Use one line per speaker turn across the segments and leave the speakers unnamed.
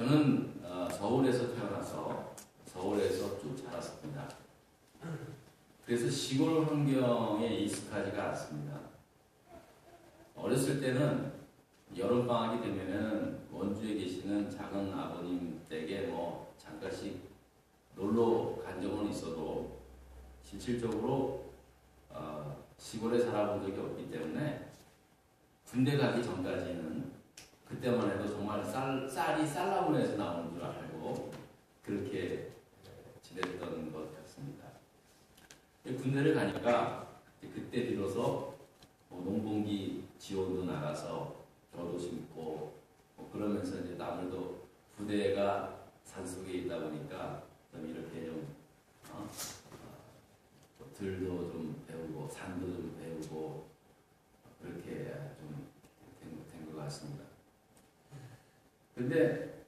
저는 서울에서 태어나서 서울에서 쭉 자랐습니다. 그래서 시골 환경에 익숙하지가 않습니다. 어렸을 때는 여름방학이 되면은 원주에 계시는 작은 아버님 댁에 잠깐씩 놀러 간 적은 있어도 실질적으로 시골에 살아본 적이 없기 때문에 군대 가기 전까지는 그때만 해도 정말 쌀이 쌀나무에서 나오는 줄 알고 그렇게 지냈던 것 같습니다. 군대를 가니까 그때 비로소 농번기 지원도 나가서 겨도 심고 그러면서 이제 아무래도 부대가 산속에 있다 보니까 좀 이렇게 들도 좀 배우고 산도 좀 배우고 그렇게 좀 된 것 같습니다. 근데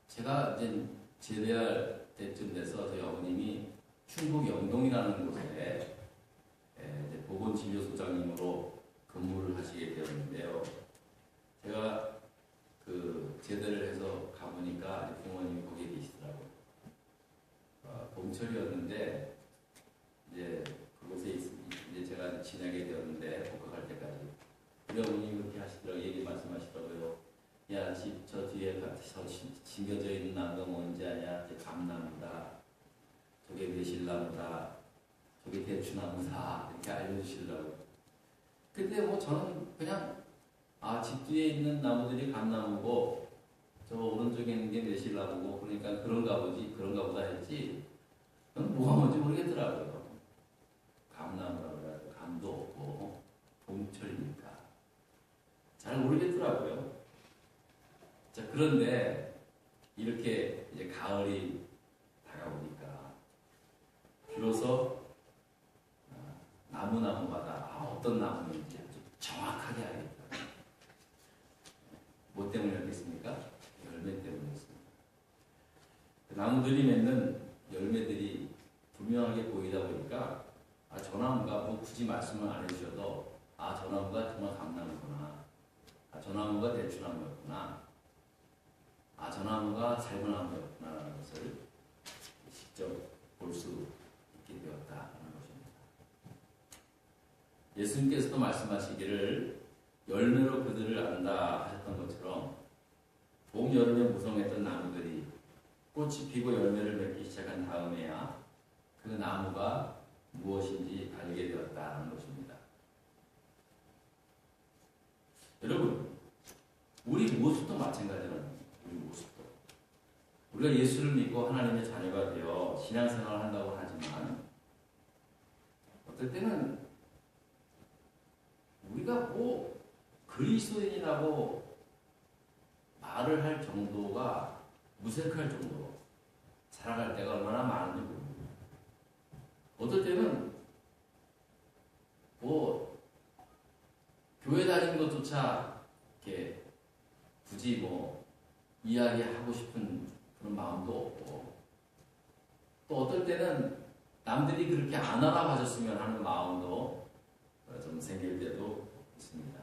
제가 이제 제대할 때쯤 돼서 저희 어머님이 충북 영동이라는 곳에 이제 보건진료소장님으로 근무를 하시게 되었는데요. 제가 제대를 해서 가보니까 부모님이 거기에 계시더라고요. 봄철이었는데 이제 그곳에 이제 제가 지내게 되었는데 복학할 때까지 우리 어머님이 그렇게 하시더라고요. 얘기 말씀하시더라고요. 야, 저 뒤에 심겨져 있는 나무가 뭔지 아냐? 감나무다. 저게 매실나무다. 저게 대추나무다. 이렇게 알려주시더라고요. 근데 저는 그냥 집 뒤에 있는 나무들이 감나무고 저 오른쪽에 있는 게 매실나무고 그러니까 그런가 보다 했지 그건 뭐가 뭔지 모르겠더라고요. 감나무라고 해가지고 감도 없고 봄철이니까 잘 모르겠더라고요. 자, 그런데 이렇게 이제 가을이 다가오니까 비로소 나무마다 어떤 나무인지 아주 정확하게 알겠다. 뭐 때문이었겠습니까? 열매 때문이었습니다. 나무들이 맺는 열매들이 분명하게 보이다 보니까 저 나무가 굳이 말씀을 안 해주셔도 저 나무가 정말 감나무구나. 저 나무가 대추나무였구나. 저 나무가 살구나무였구나 라는 것을 직접 볼 수 있게 되었다는 것입니다. 예수님께서도 말씀하시기를 열매로 그들을 안다 하셨던 것처럼 봄, 여름에 무성했던 나무들이 꽃이 피고 열매를 맺기 시작한 다음에야 그 나무가 무엇인지 알게 되었다는 것입니다. 여러분, 우리 모습도 마찬가지라는 우리 모습도. 우리가 예수를 믿고 하나님의 자녀가 되어 신앙생활을 한다고 하지만 어떨 때는 우리가 그리스도인이라고 말을 할 정도가 무색할 정도로 살아갈 때가 얼마나 많은지 모릅니다. 어떨 때는 교회 다니는 것조차 이렇게 굳이 이야기하고 싶은 그런 마음도 없고 또 어떨 때는 남들이 그렇게 안 알아봐줬으면 하는 마음도 좀 생길 때도 있습니다.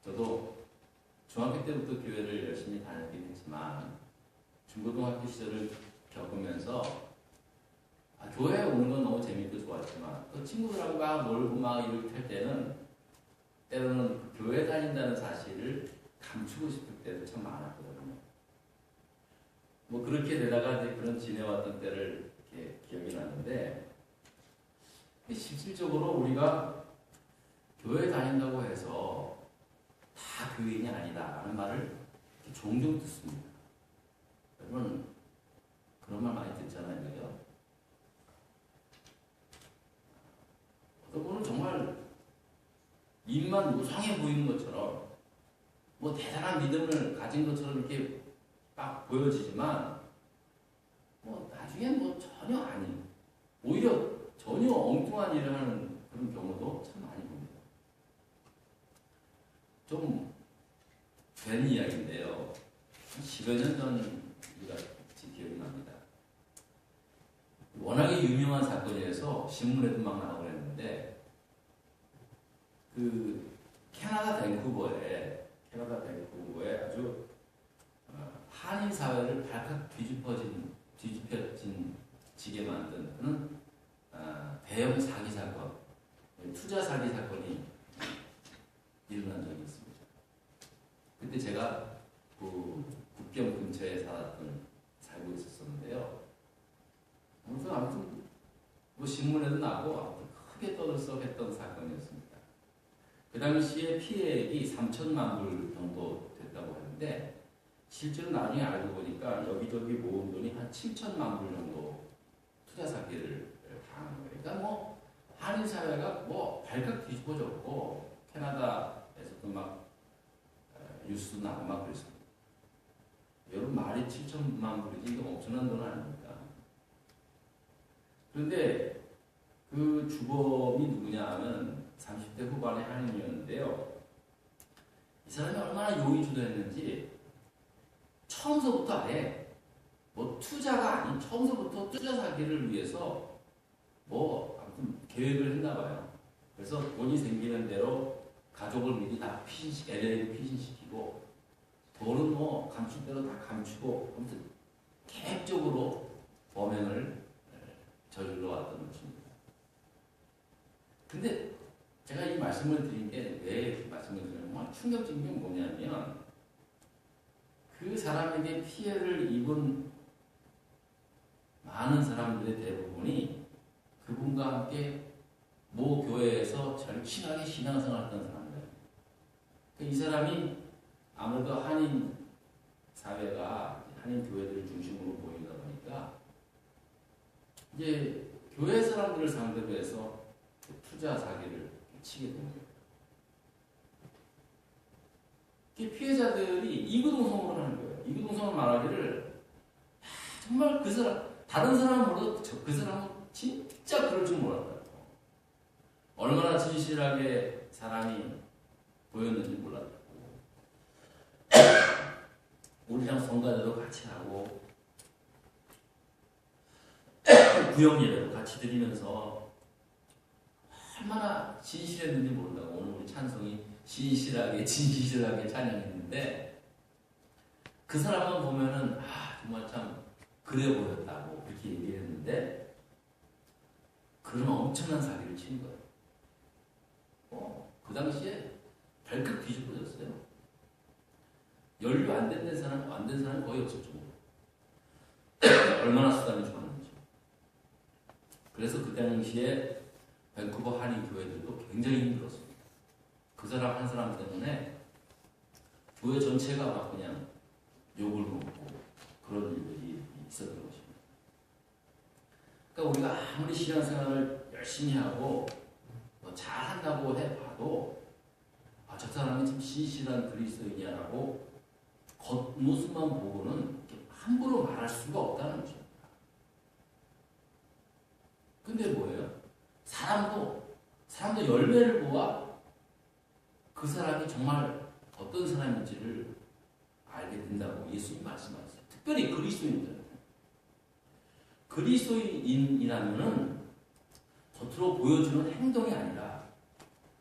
저도 중학교 때부터 교회를 열심히 다녔긴 했지만 중고등학교 시절을 겪으면서 교회에 오는 건 너무 재밌고 좋았지만 또 친구들하고 막 놀고 막 이렇게 할 때는 때로는 교회 다닌다는 사실을 감추고 싶을 때도 참 많았거든요. 그렇게 되다가 이제 그런 지내왔던 때를 이렇게 기억이 나는데 실질적으로 우리가 교회 다닌다고 해서 다 교인이 아니다라는 말을 종종 듣습니다. 여러분 그런 말 많이 듣잖아요, 그죠? 어떤 분은 정말 입만 무상해 보이는 것처럼 대단한 믿음을 가진 것처럼 이렇게 딱 보여지지만 나중엔 전혀 아닌 오히려 전혀 엉뚱한 일을 하는 그런 경우도 참 많이 봅니다. 좀 된 이야기인데요. 10여 년 전 우리가 기억이 납니다. 워낙에 유명한 사건이라서 신문에도 막 나오고 했는데 캐나다 밴쿠버에 아주 한인 사회를 발칵 뒤집혀지게 만든 그런 대형 사기 사건, 투자 사기 사건이 일어난 적이 있습니다. 그때 제가 그 국경 근처에 살고 있었는데요. 아무튼 뭐 신문에도 나고 아무튼 크게 떠들썩했던 사건이었습니다. 그 당시에 피해액이 3천만 불 정도 됐다고 하는데 실제로 나중에 알고 보니까 여기저기 모은 돈이 한 7천만 불 정도 투자 사기를 당한 거예요. 그러니까 뭐 한인 사회가 뭐 발칵 뒤집어졌고 캐나다에서도 막 뉴스도 나고 막 그랬습니다. 여러분 말이 7천만 불이지 이거 엄청난 돈 아닙니까? 그런데 그 주범이 누구냐 하면 30대 후반의 한인이었는데요. 이 사람이 얼마나 용이 주도했는지 처음서부터 아예 뭐 투자가 아닌 처음서부터 투자 사기를 위해서 뭐 아무튼 계획을 했나 봐요. 그래서 돈이 생기는 대로 가족을 미리 다 LA로 피신시키고 돈은 뭐 감출 대로 다 감추고 아무튼 계획적으로 범행을 저질러 왔던 것입니다. 근데 제가 이 말씀을 드린 게 왜 말씀을 드리냐면 충격적인 게 뭐냐면 그 사람에게 피해를 입은 많은 사람들의 대부분이 그분과 함께 모 교회에서 절친하게 신앙생활 했던 사람들. 이 사람이 아무래도 한인 사회가 한인 교회들을 중심으로 보이다 보니까 이제 교회 사람들을 상대로 해서 투자 사기를 치게 된 거예요. 피해자들이 이구동성으로 하는 거예요. 이구동성을 말하기를 정말 그 사람 다른 사람은 몰라도 그 사람은 진짜 그럴 줄 몰랐다. 얼마나 진실하게 사람이 보였는지 몰랐다고. 우리랑 성가대도 같이 하고 구역 예배도 같이 드리면서 얼마나 진실했는지 모른다고. 오늘 우리 찬송이 진실하게 찬양했는데 그 사람만 보면은 정말 참 그래 보였다고 그렇게 얘기했는데 그런 엄청난 사기를 친 거예요. 그 당시에 발칵 뒤집어졌어요. 연료 안 된 사람 거의 없었죠. 얼마나 수단이 좋았는지. 그래서 그 당시에 밴쿠버 한인 교회들도 굉장히 힘들었습니다. 그 사람 한 사람 때문에 교회 전체가 막 그냥 욕을 먹고 그런 일들이 있었던 것입니다. 그러니까 우리가 아무리 신앙생활을 열심히 하고 잘한다고 해봐도 저 사람이 참 신실한 그리스도인이야라고 겉모습만 보고는 함부로 말할 수가 없다는 것입니다. 근데 뭐예요? 사람도 열매를 보아 그 사람이 정말 어떤 사람인지를 알게 된다고 예수님 말씀하셨어요. 특별히 그리스도인들. 그리스도인이라면은 겉으로 보여주는 행동이 아니라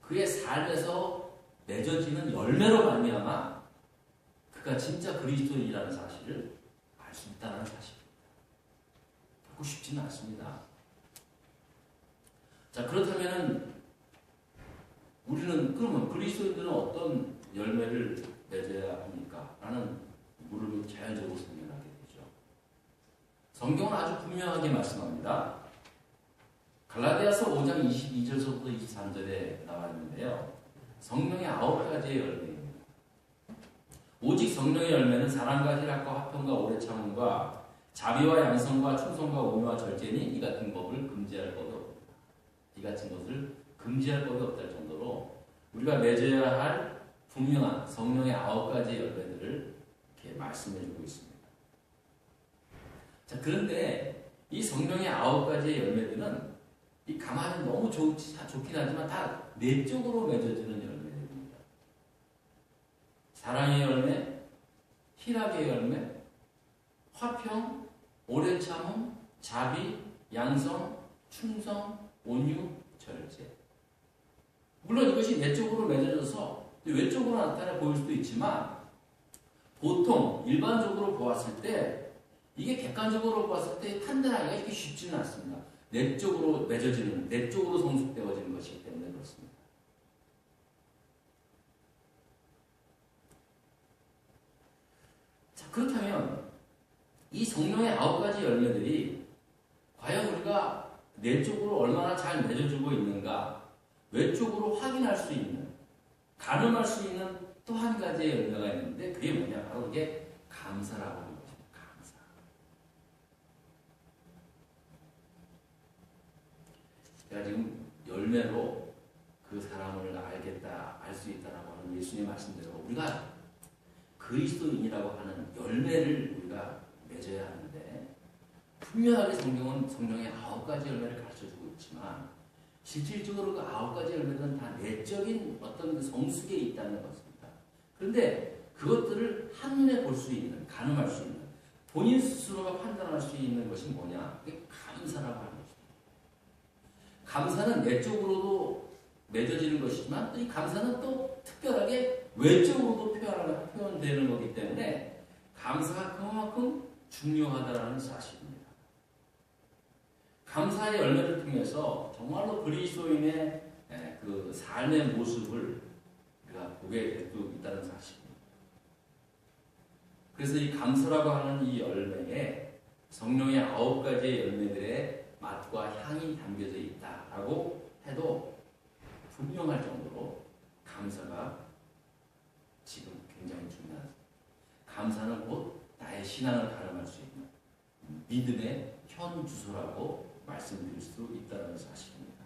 그의 삶에서 맺어지는 열매로 말미암아 그가 진짜 그리스도인이라는 사실을 알 수 있다는 사실입니다. 결코 쉽지는 않습니다. 자, 그렇다면은 우리는 그러면 그리스도인들은 어떤 열매를 맺어야 합니까? 라는 물음이 자연적으로 생겨나게 되죠. 성경은 아주 분명하게 말씀합니다. 갈라디아서 5장 22절부터 23절에 나와 있는데요. 성령의 9가지의 열매입니다. 오직 성령의 열매는 사랑과 희락과 화평과 오래 참음과 자비와 양성과 충성과 온유와 절제니 이 같은 법을 금지할 법이 없다. 이 같은 것을 금지할 법이 없다 정도로 우리가 맺어야 할 분명한 성령의 9가지의 열매들을 이렇게 말씀해 주고 있습니다. 자, 그런데 이 성령의 9가지의 열매들은 이 가만히 너무 좋긴 하지만 다 내적으로 맺어지는 열매들입니다. 사랑의 열매, 희락의 열매, 화평, 오래 참음, 자비, 양성, 충성, 온유, 절제. 물론 이것이 내적으로 맺어져서 외적으로 나타나 보일 수도 있지만 보통 일반적으로 보았을 때 이게 객관적으로 보았을 때 판단하기가 이렇게 쉽지는 않습니다. 내적으로 맺어지는, 내적으로 성숙되어지는 것이기 때문에 그렇습니다. 자, 그렇다면 이 성령의 9가지 열매들이 과연 우리가 내적으로 얼마나 잘 맺어주고 있는가, 외적으로 확인할 수 있는, 가늠할 수 있는 또 한 가지의 열매가 있는데 그게 뭐냐? 바로 그게 감사라고 하는 것입니다. 감사. 제가 지금 열매로 그 사람을 알겠다, 알 수 있다라고 하는 예수님의 말씀대로 우리가 그리스도인이라고 하는 열매를 우리가 맺어야 하는데 분명하게 성경은 성령의 9가지 열매를 가르쳐주고 있지만 실질적으로 그 9가지 열매들은 다 내적인 어떤 그 성숙에 있다는 것입니다. 그런데 그것들을 한눈에 볼 수 있는, 가늠할 수 있는, 본인 스스로가 판단할 수 있는 것이 뭐냐? 그게 감사라고 하는 것입니다. 감사는 내적으로도 맺어지는 것이지만 이 감사는 또 특별하게 외적으로도 표현되는 거기 때문에 감사가 그만큼 중요하다는 사실입니다. 감사의 열매를 통해서 정말로 그리스도인의 그 삶의 모습을 우리가 보게 될 수 있다는 사실입니다. 그래서 이 감사라고 하는 이 열매에 성령의 9가지의 열매들의 맛과 향이 담겨져 있다라고 해도 분명할 정도로 감사가 지금 굉장히 중요하다. 감사는 곧 나의 신앙을 가늠할 수 있는 믿음의 현 주소라고 말씀드릴 수 있다는 사실입니다.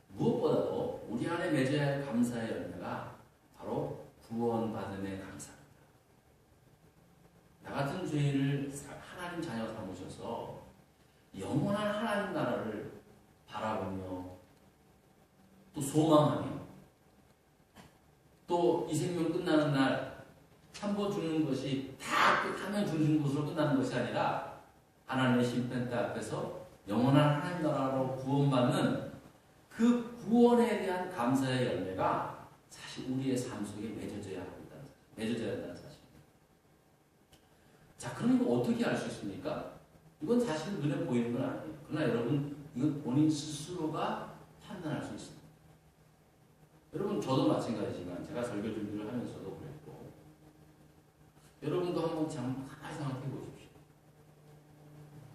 무엇보다도 우리 안에 맺어야 할 감사의 열매가 바로 구원받음의 감사입니다. 나 같은 죄인을 하나님 자녀 삼으셔서 영원한 하나님 나라를 바라보며 또 소망하며 또 이 생명 끝나는 날 한 번 죽는 것이 다 끝하면 죽는 것으로 끝나는 것이 아니라 하나님의 심판대 앞에서 영원한 하나님 나라로 구원받는 그 구원에 대한 감사의 열매가 사실 우리의 삶 속에 맺어져야 한다는 사실입니다. 자, 그럼 이거 어떻게 알 수 있습니까? 이건 사실 눈에 보이는 건 아니에요. 그러나 여러분, 이건 본인 스스로가 판단할 수 있습니다. 여러분, 저도 마찬가지지만 제가 설교 준비를 하면서도 그랬고 여러분도 한번 가만히 생각해 보십시오.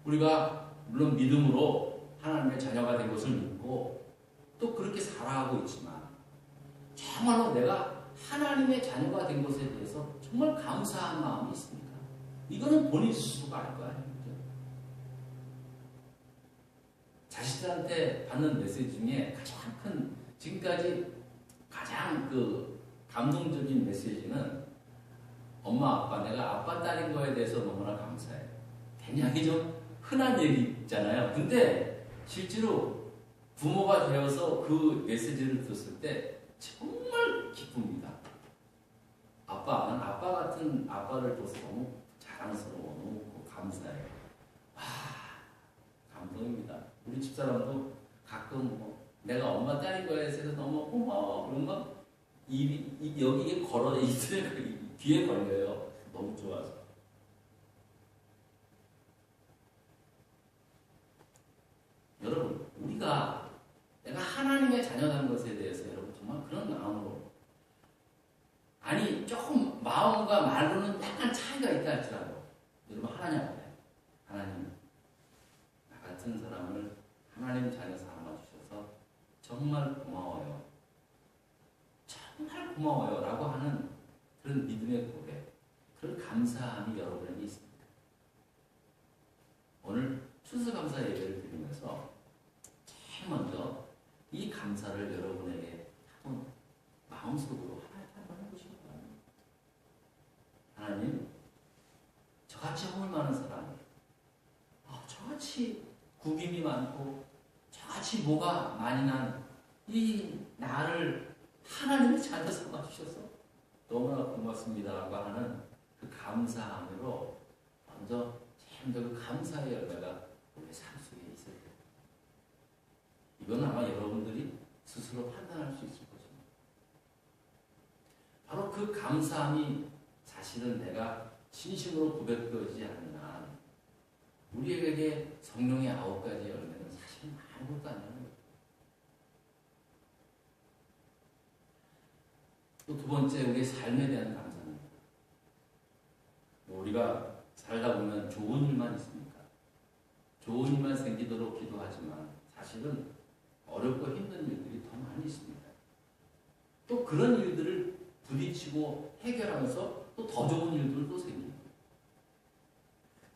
우리가 물론 믿음으로 하나님의 자녀가 된 것을 믿고 또 그렇게 살아가고 있지만 정말로 내가 하나님의 자녀가 된 것에 대해서 정말 감사한 마음이 있습니까? 이거는 본인 스스로가 알 거 아닙니까? 자식들한테 받는 메시지 중에 가장 큰, 지금까지 가장 그 감동적인 메시지는 엄마, 아빠, 내가 아빠, 딸인 거에 대해서 너무나 감사해. 굉장히 좀 흔한 얘기잖아요. 근데 실제로 부모가 되어서 그 메시지를 들었을 때 정말 기쁩니다. 나는 아빠 같은 아빠를 둬서 너무 자랑스러워, 너무 감사해. 감동입니다. 우리 집사람도 가끔 내가 엄마 딸인 거에 대해서 너무 고마워 그런 거 여기에 걸어 있으면 귀에 걸려요. 너무 좋아서. 여러분, 우리가 내가 하나님의 자녀라는 것에 대해서 여러분 정말 그런 마음으로, 아니 조금 마음과 말로는 약간 차이가 있다 할지라도 여러분 하나님 앞에 하나님 나 같은 사람을 하나님 자녀 삼아 주셔서 정말 고마워요. 정말 고마워요 라고 하는 그런 믿음의 고백, 그런 감사함이 여러분에게 있습니다. 오늘 추수감사 예배를 드리면서 제일 먼저 이 감사를 여러분에게 한번 마음속으로 한번 해보시기 바랍니다. 하나님, 저같이 허물 많은 사람, 저같이 구김이 많고 저같이 뭐가 많이 난 이 나를 하나님의 자녀 삼아 주셔서 너무나 고맙습니다라고 하는 그 감사함으로 먼저 그 감사의 열매가 우리 삶 속에 있어야 돼요. 이건 아마 여러분들이 스스로 판단할 수 있을 것입니다. 바로 그 감사함이 사실은 내가 진심으로 고백되지 않는 한 우리에게 성령의 9가지 열매는 사실 아무것도 아니에요. 또 두 번째, 우리의 삶에 대한 감사입니다. 우리가 살다 보면 좋은 일만 있습니까? 좋은 일만 생기도록 기도하지만 사실은 어렵고 힘든 일들이 더 많이 있습니다. 또 그런 일들을 부딪히고 해결하면서 또 더 좋은 일들도 생깁니다.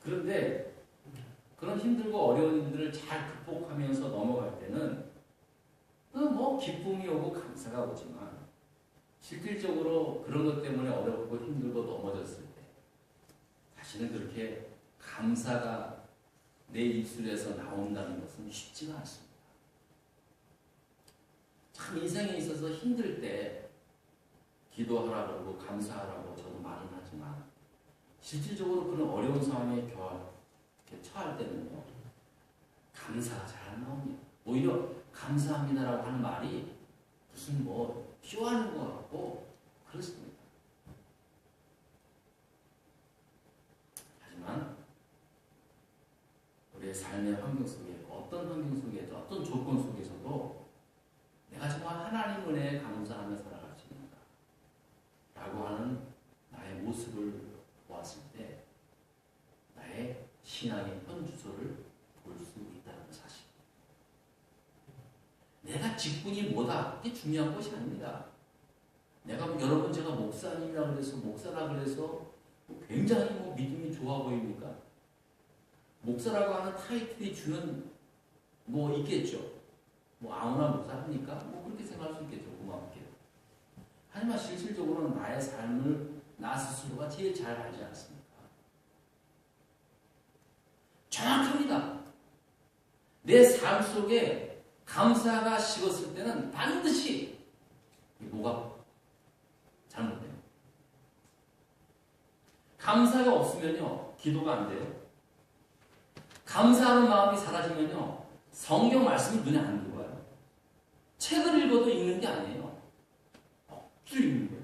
그런데 그런 힘들고 어려운 일들을 잘 극복하면서 넘어갈 때는 뭐 기쁨이 오고 감사가 오지만 실질적으로 그런 것 때문에 어렵고 힘들고 넘어졌을 때 사실은 그렇게 감사가 내 입술에서 나온다는 것은 쉽지가 않습니다. 참 인생에 있어서 힘들 때 기도하라고 그러고 감사하라고 저도 말은 하지만 실질적으로 그런 어려운 상황에 처할 때는요, 감사가 잘 안 나옵니다. 오히려 감사합니다라고 하는 말이 무슨 뭐 쇼하는 것 같고 그렇습니다. 하지만 우리의 삶의 환경 속에 어떤 환경 속에도 어떤 조건 속에서도 내가 정말 하나님 은혜에 감사하며 살아갈 수 있는가 라고 하는 나의 모습을 보았을 때 나의 신앙의 현주소를 볼 수 있다는 사실. 내가 직분이 뭐다 이게 중요한 것이 아닙니다. 내가 여러분 제가 목사님이라 그래서 목사라 그래서 굉장히 믿음이 좋아 보입니까? 목사라고 하는 타이틀이 주는 뭐 있겠죠. 뭐 아무나 목사합니까? 뭐 그렇게 생각할 수 있겠죠. 고맙게. 하지만 실질적으로는 나의 삶을 나 스스로가 제일 잘 알지 않습니까? 정확합니다. 내 삶 속에 감사가 식었을 때는 반드시 뭐가 잘못돼요. 감사가 없으면요, 기도가 안 돼요. 감사하는 마음이 사라지면요, 성경 말씀이 눈에 안 들어와요. 책을 읽어도 읽는 게 아니에요. 억지로 읽는 거예요.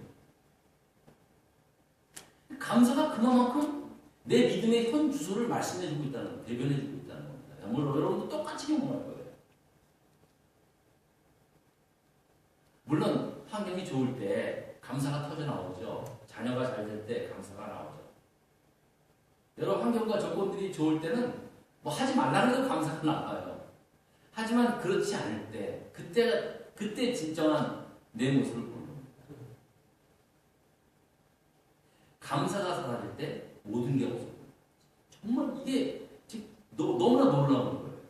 감사가 그만큼 내 믿음의 현 주소를 말씀해주고 있다는 거, 대변해주고 있다는 겁니다. 물론 여러분도 똑같이 경험할 거예요. 물론 환경이 좋을 때 감사가 터져 나오죠. 자녀가 잘 될 때 감사가 나오죠. 여러 환경과 조건들이 좋을 때는 뭐 하지 말라고 해도 감사가 나와요. 하지만 그렇지 않을 때, 그때 진정한 내 모습을 보는 겁니다. 감사가 사라질 때 모든 게 없어요. 정말 이게 너무나 놀라운 거예요.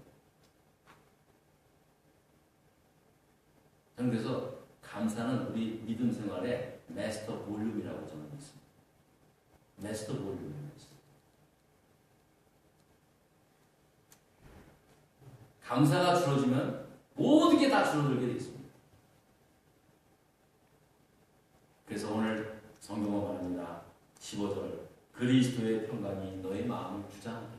저는 그래서 감사는 우리 믿음 생활의 마스터 볼륨이라고 저는 믿습니다. 마스터 볼륨입니다. 감사가 줄어지면 모든 게 다 줄어들게 되어 있습니다. 그래서 오늘 성경은 말합니다. 15절 그리스도의 평강이 너의 마음을 주장하게 하라.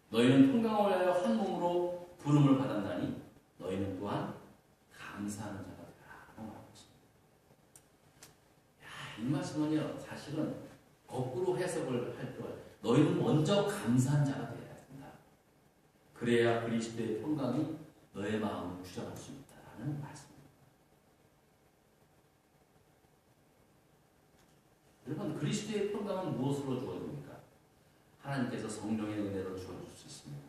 너희는 평강을 위하여 한 몸으로 부름을 받았나니 너희는 또한 감사하는 자가 되라. 라고 말하고 있습니다. 이 말씀은요, 사실은 거꾸로 해석을 할 때 너희는 먼저 감사한 자가 되어야 된다. 그래야 그리스도의 평강이 너의 마음을 주장할 수 있다라는 말씀입니다. 여러분, 그리스도의 평강은 무엇으로 주어집니까? 하나님께서 성령의 은혜로 주어줄 수 있습니다.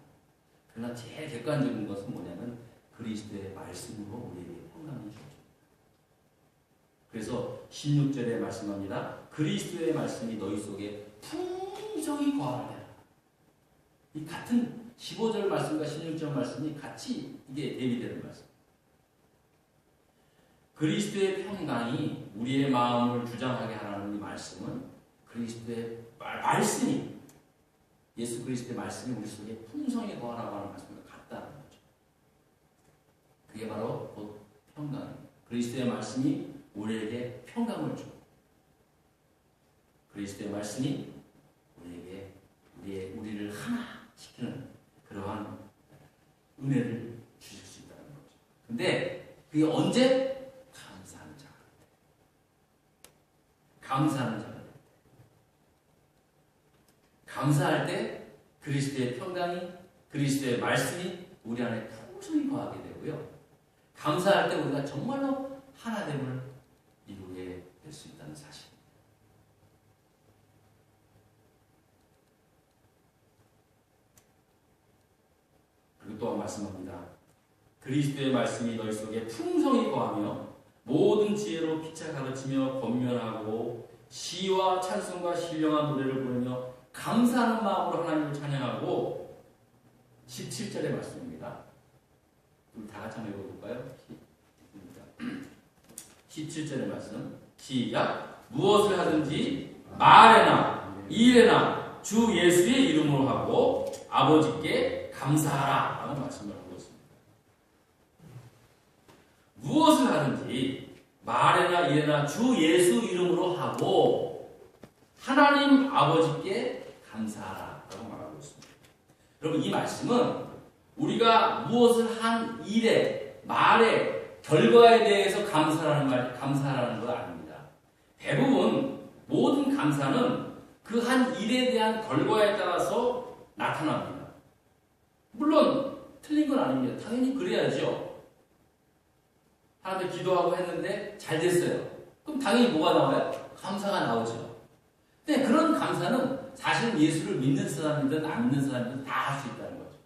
그러나 제일 객관적인 것은 뭐냐면 그리스도의 말씀으로 우리에게 평강이 주어집니다. 그래서 16절에 말씀합니다. 그리스도의 말씀이 너희 속에 풍성히 거하게 하라. 이 같은 15절 말씀과 16절 말씀이 같이 이게 대비되는 말씀. 그리스도의 평강이 우리의 마음을 주장하게 하라는 이 말씀은 그리스도의 말씀이, 예수 그리스도의 말씀이 우리 속에 풍성히 거하라고 하는 말씀과 같다는 거죠. 그게 바로 곧 평강입니다. 그리스도의 말씀이 우리에게 평강을 주고 그리스도의 말씀이 우리에게 우리를 하나 시키는 그러한 은혜를 주실 수 있다는 거죠. 근데 그게 언제? 감사하는 자가 될 때. 감사하는 자가 될 때. 감사할 때 그리스도의 평강이, 그리스도의 말씀이 우리 안에 풍성히 거하게 되고요. 감사할 때 우리가 정말로 하나됨을 이루게 될 수 있다는 사실입니다. 그리고 또한 말씀합니다. 그리스도의 말씀이 너희 속에 풍성히 거하며 모든 지혜로 피차 가르치며 권면하고 시와 찬송과 신령한 노래를 부르며 감사하는 마음으로 하나님을 찬양하고 17절의 말씀입니다. 우리 다 같이 한번 읽어볼까요? 17절의 말씀 시작. 무엇을 하든지 말에나 일에나 주 예수의 이름으로 하고 아버지께 감사하라 라는 말씀을 하고 있습니다. 무엇을 하든지 말에나 일에나 주 예수 이름으로 하고 하나님 아버지께 감사하라 라고 말하고 있습니다. 여러분 이 말씀은 우리가 무엇을 한 일에 말에 결과에 대해서 감사하라는 거 아닙니다. 대부분 모든 감사는 그 한 일에 대한 결과에 따라서 나타납니다. 물론 틀린 건 아닙니다. 당연히 그래야죠. 하나님 기도하고 했는데 잘 됐어요. 그럼 당연히 뭐가 나와요? 감사가 나오죠. 근데 그런 감사는 사실은 예수를 믿는 사람이든 안 믿는 사람이든 다 할 수 있다는 거죠.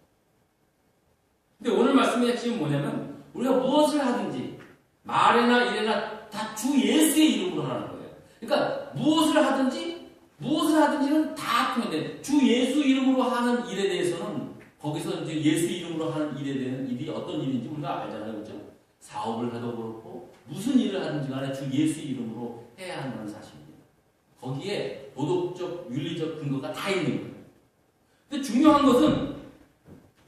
근데 오늘 말씀의 핵심은 뭐냐면 우리가 무엇을 하든지 말이나 일이나 다 주 예수의 이름으로 하는 거예요. 그러니까 무엇을 하든지는 다 통한데 주 예수 이름으로 하는 일에 대해서는 거기서 이제 예수 이름으로 하는 일에 대한 일이 어떤 일인지 우리가 알잖아요. 그렇죠? 사업을 하도 그렇고 무슨 일을 하든지 간에 주 예수 이름으로 해야 한다는 사실입니다. 거기에 도덕적, 윤리적 근거가 다 있는 거예요. 근데 중요한 것은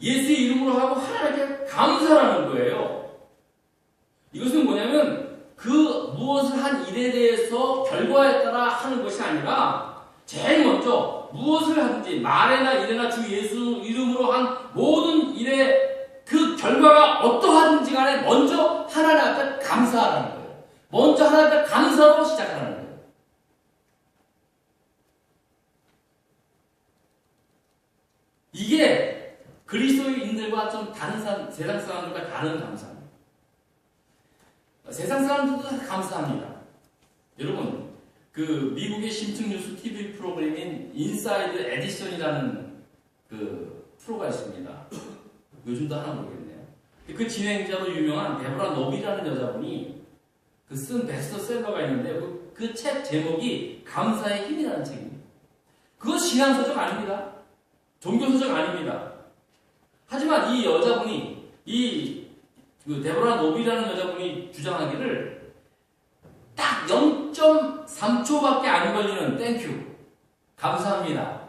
예수의 이름으로 하고 하나님께 감사하는 거예요. 이것은 뭐냐면 그 무엇을 한 일에 대해서 결과에 따라 하는 것이 아니라 제일 먼저 무엇을 하든지 말에나 일에나 주 예수 이름으로 한 모든 일에 그 결과가 어떠하든지 간에 먼저 하나님 앞에 감사하라는 거예요. 먼저 하나님 앞에 감사로 시작하라는 거예요. 이게 그리스도인들과 좀 다른 사람, 세상 사람들과 다른 감사입니다. 세상 사람들도 다 감사합니다. 여러분, 그 미국의 심층 뉴스 TV 프로그램인 인사이드 에디션이라는 그 프로가 있습니다. 요즘도 하나 모르겠네요. 그 진행자로 유명한 데보라 노비라는 여자분이 그 쓴 베스트셀러가 있는데 그 책 제목이 감사의 힘이라는 책입니다. 그거 신앙서적 아닙니다. 종교서적 아닙니다. 하지만 이 여자분이 그 데보라 노비라는 여자분이 주장하기를 딱 0.3초밖에 안 걸리는 땡큐, 감사합니다.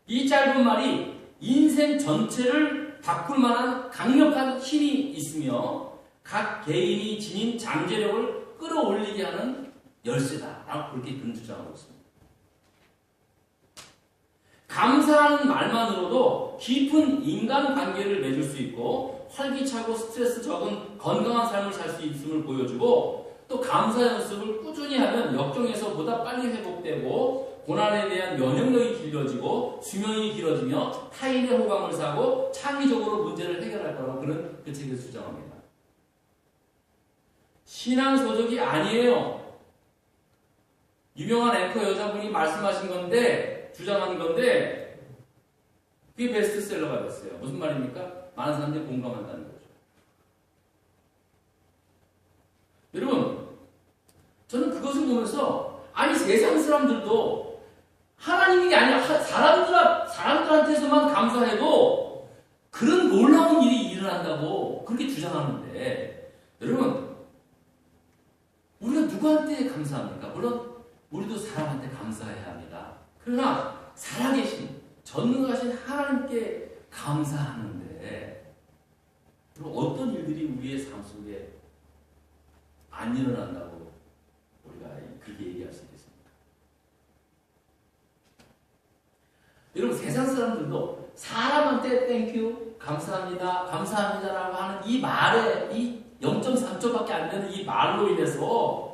이 짧은 말이 인생 전체를 바꿀 만한 강력한 힘이 있으며 각 개인이 지닌 잠재력을 끌어올리게 하는 열쇠다라고 그렇게 그런 주장하고 있습니다. 감사하는 말만으로도 깊은 인간관계를 맺을 수 있고 활기차고 스트레스 적은 건강한 삶을 살 수 있음을 보여주고 또 감사 연습을 꾸준히 하면 역경에서보다 빨리 회복되고 고난에 대한 면역력이 길러지고 수명이 길어지며 타인의 호감을 사고 창의적으로 문제를 해결할 거라고 그런 그 책에서 주장합니다. 신앙서적이 아니에요. 유명한 앵커 여자분이 말씀하신 건데 주장한 건데 그게 베스트셀러가 됐어요. 무슨 말입니까? 많은 사람들이 공감한다는 거죠. 여러분, 저는 그것을 보면서 아니 세상 사람들도 하나님이 아니라 사람들한테서만 감사해도 그런 놀라운 일이 일어난다고 그렇게 주장하는데 여러분, 우리가 누구한테 감사합니까? 물론 우리도 사람한테 감사해야 합니다. 그러나 살아계신 전능하신 하나님께 감사하는데 그럼 어떤 일들이 우리의 삶 속에 안 일어난다고 우리가 그렇게 얘기할 수 있겠습니까? 여러분, 세상 사람들도 사람한테 땡큐, 감사합니다, 감사합니다라고 하는 이 말에 이 0.3초밖에 안 되는 이 말로 인해서